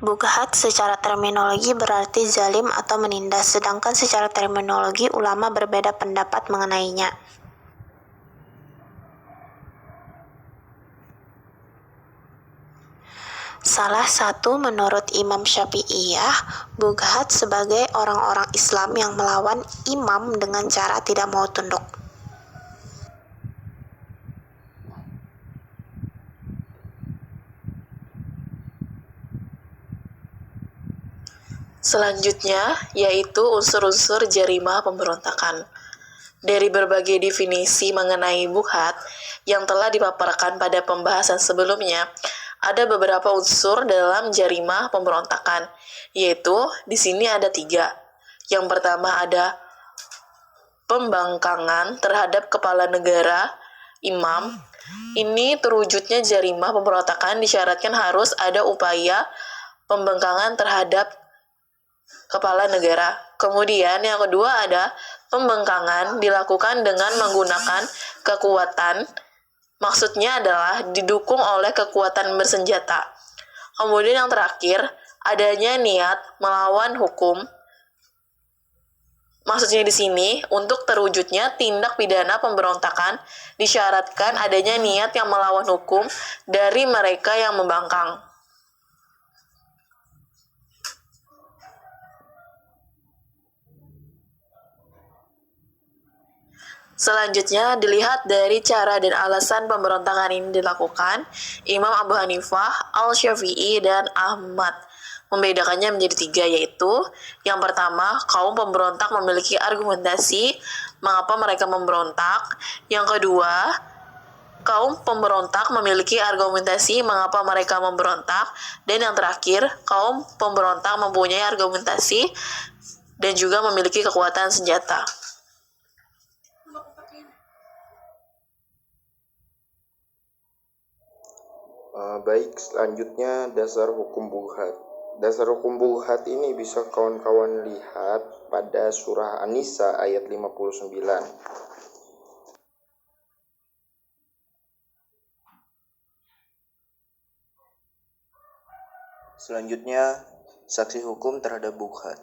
Bughat secara terminologi berarti zalim atau menindas, sedangkan secara terminologi ulama berbeda pendapat mengenainya. Salah satu menurut Imam Syafi'iyah, bughat sebagai orang-orang Islam yang melawan imam dengan cara tidak mau tunduk. Selanjutnya, yaitu unsur-unsur jarimah pemberontakan. Dari berbagai definisi mengenai bughat yang telah dipaparkan pada pembahasan sebelumnya, ada beberapa unsur dalam jarimah pemberontakan, yaitu di sini ada 3. Yang pertama ada pembangkangan terhadap kepala negara, imam. Ini terwujudnya jarimah pemberontakan disyaratkan harus ada upaya pembangkangan terhadap kepala negara. Kemudian yang kedua ada pembangkangan dilakukan dengan menggunakan kekuatan. Maksudnya adalah didukung oleh kekuatan bersenjata. Kemudian yang terakhir, adanya niat melawan hukum. Maksudnya di sini, untuk terwujudnya tindak pidana pemberontakan disyaratkan adanya niat yang melawan hukum dari mereka yang membangkang. Selanjutnya, dilihat dari cara dan alasan pemberontakan ini dilakukan, Imam Abu Hanifah, Al-Syafi'i, dan Ahmad membedakannya menjadi 3, yaitu yang pertama, kaum pemberontak memiliki argumentasi mengapa mereka memberontak. Yang kedua, kaum pemberontak memiliki argumentasi mengapa mereka memberontak. Dan yang terakhir, kaum pemberontak mempunyai argumentasi dan juga memiliki kekuatan senjata. Baik, selanjutnya dasar hukum bughat. Dasar hukum bughat ini bisa kawan-kawan lihat pada surah An-Nisa ayat 59. Selanjutnya, saksi hukum terhadap bughat.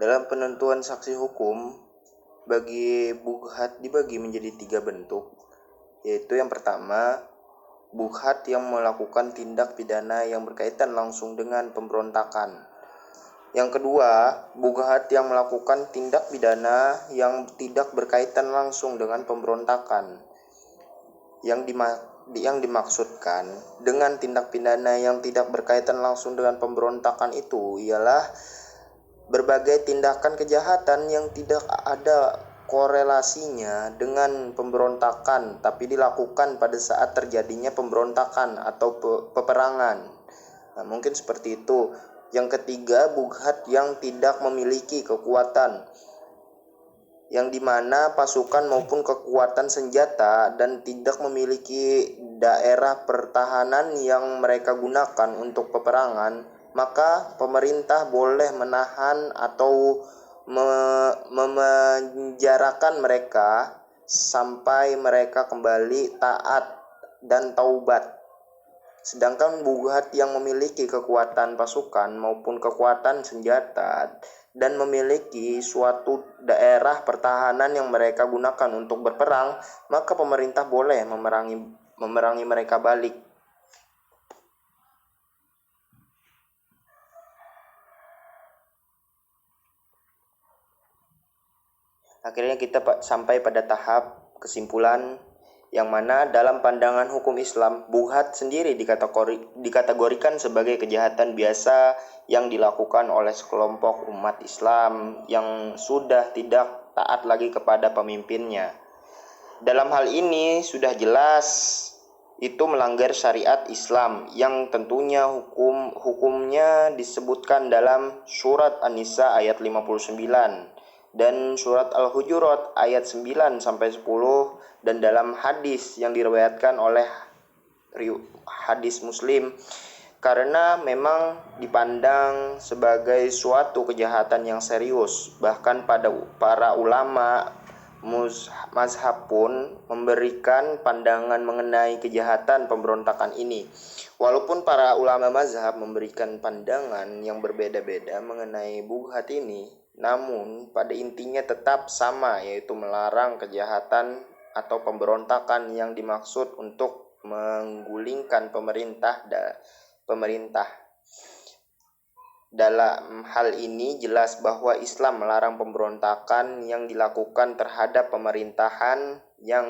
Dalam penentuan saksi hukum, bagi bughat dibagi menjadi 3 bentuk, yaitu yang pertama, bughat yang melakukan tindak pidana yang berkaitan langsung dengan pemberontakan. Yang kedua, bughat yang melakukan tindak pidana yang tidak berkaitan langsung dengan pemberontakan. Yang dimaksudkan dengan tindak pidana yang tidak berkaitan langsung dengan pemberontakan itu ialah berbagai tindakan kejahatan yang tidak ada korelasinya dengan pemberontakan, tapi dilakukan pada saat terjadinya pemberontakan atau peperangan. Mungkin seperti itu. Yang ketiga, bughat yang tidak memiliki kekuatan, yang dimana pasukan maupun kekuatan senjata dan tidak memiliki daerah pertahanan yang mereka gunakan untuk peperangan, maka pemerintah boleh menahan atau memenjarakan mereka sampai mereka kembali taat dan taubat. Sedangkan bughat yang memiliki kekuatan pasukan maupun kekuatan senjata dan memiliki suatu daerah pertahanan yang mereka gunakan untuk berperang, maka pemerintah boleh memerangi mereka balik. Akhirnya kita sampai pada tahap kesimpulan, yang mana dalam pandangan hukum Islam, bughat sendiri dikategorikan sebagai kejahatan biasa yang dilakukan oleh sekelompok umat Islam yang sudah tidak taat lagi kepada pemimpinnya. Dalam hal ini sudah jelas itu melanggar syariat Islam yang tentunya hukumnya disebutkan dalam surat An-Nisa ayat 59 dan surat Al-Hujurat ayat 9-10, dan dalam hadis yang diriwayatkan oleh hadis Muslim, karena memang dipandang sebagai suatu kejahatan yang serius. Bahkan pada para ulama mazhab pun memberikan pandangan mengenai kejahatan pemberontakan ini. Walaupun para ulama mazhab memberikan pandangan yang berbeda-beda mengenai bughat ini, namun pada intinya tetap sama, yaitu melarang kejahatan atau pemberontakan yang dimaksud untuk menggulingkan pemerintah. Dalam hal ini jelas bahwa Islam melarang pemberontakan yang dilakukan terhadap pemerintahan yang